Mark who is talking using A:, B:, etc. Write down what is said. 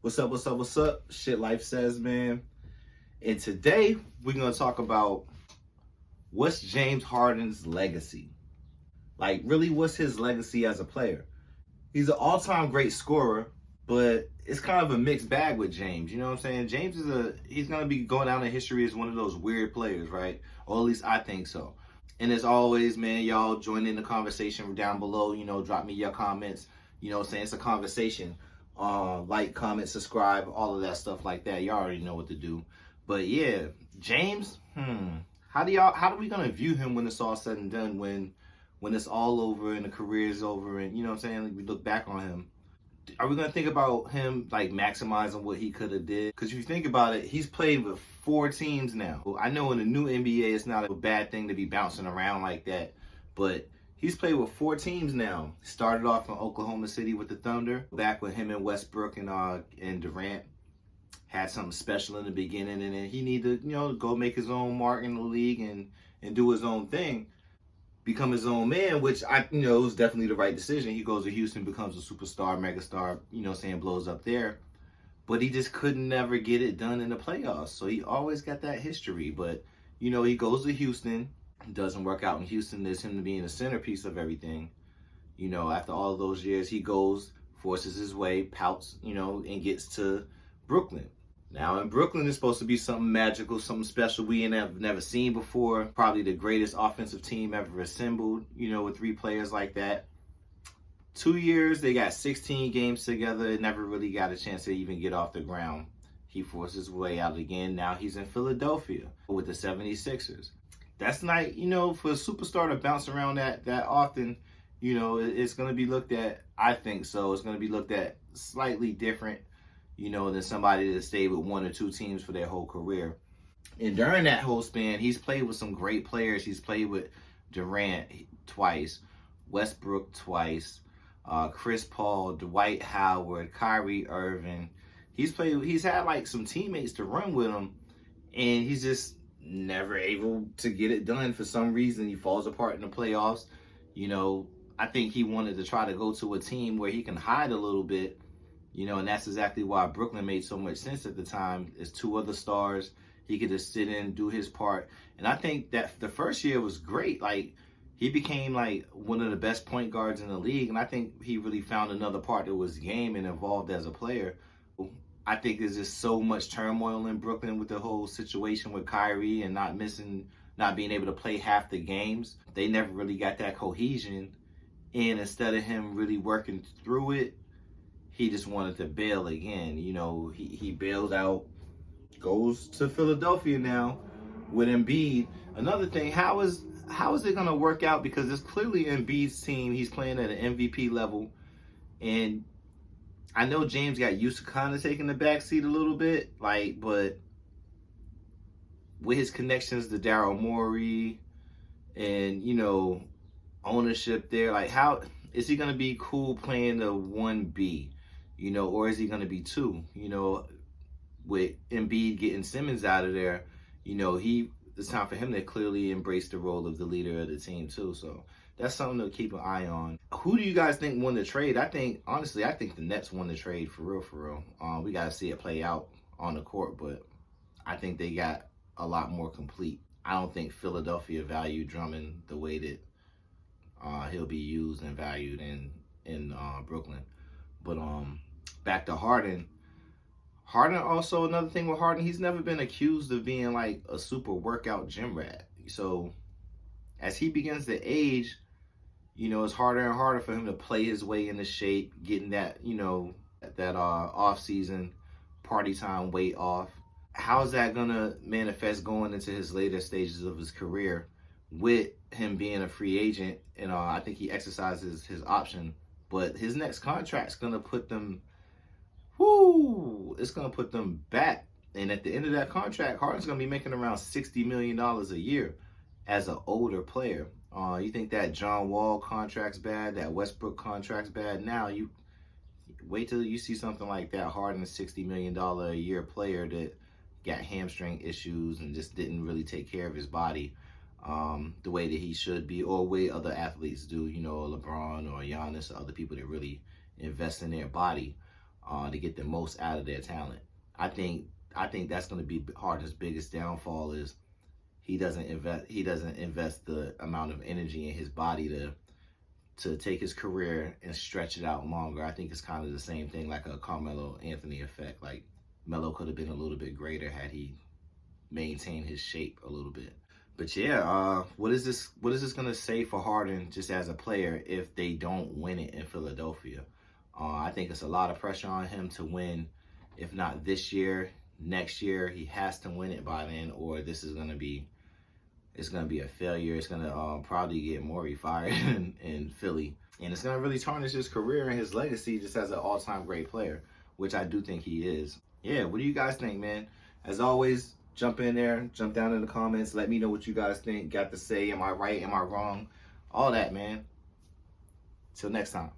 A: What's up, what's up, what's up? Shit Life Says, man. And today, we're going to talk about what's James Harden's legacy. Like, really, what's his legacy as a player? He's an all-time great scorer, but it's kind of a mixed bag with James. You know what I'm saying? James he's going to be going down in history as one of those weird players, right? Or at least I think so. And as always, man, y'all join in the conversation down below. Drop me your comments. Saying it's a conversation. Like, comment, subscribe, all of that stuff like that. Y'all already know what to do. But yeah, James, how do we gonna view him when it's all said and done, when it's all over and the career is over, and we look back on him? Are we gonna think about him like maximizing what he could have did? Because if you think about it, he's played with 4 teams now. I know in the new NBA, it's not a bad thing to be bouncing around like that, but he's played with 4 teams now. Started off in Oklahoma City with the Thunder, back with him and Westbrook and Durant. Had something special in the beginning, and then he needed to, go make his own mark in the league and do his own thing, become his own man, which was definitely the right decision. He goes to Houston, becomes a superstar, megastar, blows up there. But he just couldn't never get it done in the playoffs. So he always got that history. But, he goes to Houston. Doesn't work out in Houston. There's him being the centerpiece of everything. After all of those years, he goes, forces his way, pouts, and gets to Brooklyn. Now in Brooklyn, it's supposed to be something magical, something special we have never seen before. Probably the greatest offensive team ever assembled, with 3 players like that. 2 years, they got 16 games together. It never really got a chance to even get off the ground. He forced his way out again. Now he's in Philadelphia with the 76ers. That's not, for a superstar to bounce around that often, it's going to be looked at, I think so. It's going to be looked at slightly different, than somebody that stayed with 1 or 2 teams for their whole career. And during that whole span, he's played with some great players. He's played with Durant twice, Westbrook twice, Chris Paul, Dwight Howard, Kyrie Irving. He's had like some teammates to run with him, and he's just never able to get it done. For some reason, he falls apart in the playoffs. I think he wanted to try to go to a team where he can hide a little bit, and that's exactly why Brooklyn made so much sense at the time. There's 2 other stars. He could just sit in, do his part. And I think that the first year was great. Like, he became like one of the best point guards in the league. And I think he really found another part to his game and evolved as a player. I think there's just so much turmoil in Brooklyn with the whole situation with Kyrie and not being able to play half the games. They never really got that cohesion. And instead of him really working through it, he just wanted to bail again. He bailed out, goes to Philadelphia now with Embiid. Another thing, how is it going to work out? Because it's clearly Embiid's team. He's playing at an MVP level. And I know James got used to kind of taking the backseat a little bit, but with his connections to Daryl Morey and, ownership there, how is he going to be cool playing the 1B, or is he going to be 2, with Embiid getting Simmons out of there, it's time for him to clearly embrace the role of the leader of the team too. So that's something to keep an eye on. Who do you guys think won the trade? Honestly, I think the Nets won the trade for real. We got to see it play out on the court, but I think they got a lot more complete. I don't think Philadelphia valued Drummond the way that he'll be used and valued in Brooklyn. But back to Harden. Harden, also another thing with Harden, he's never been accused of being like a super workout gym rat. So as he begins to age, it's harder and harder for him to play his way into shape, getting that, that off-season party time weight off. How's that going to manifest going into his later stages of his career with him being a free agent? And I think he exercises his option, but his next contract's going to put them, it's going to put them back. And at the end of that contract, Harden's going to be making around $60 million a year as an older player. You think that John Wall contract's bad, that Westbrook contract's bad? Now you wait till you see something like that. Harden, $60 million a year player that got hamstring issues and just didn't really take care of his body the way that he should be, or the way other athletes do, LeBron or Giannis or other people that really invest in their body. to get the most out of their talent. I think that's going to be Harden's biggest downfall is he doesn't invest the amount of energy in his body to take his career and stretch it out longer. I think it's kind of the same thing like a Carmelo Anthony effect. Like Melo could have been a little bit greater had he maintained his shape a little bit. But yeah, what is this gonna say for Harden just as a player if they don't win it in Philadelphia? I think it's a lot of pressure on him to win, if not this year, next year. He has to win it by then, or this is gonna be a failure. It's gonna probably get Morey fired in Philly, and it's gonna really tarnish his career and his legacy just as an all-time great player, which I do think he is. Yeah, what do you guys think, man? As always, jump in there, jump down in the comments. Let me know what you guys think. Got to say, am I right? Am I wrong? All that, man. Till next time.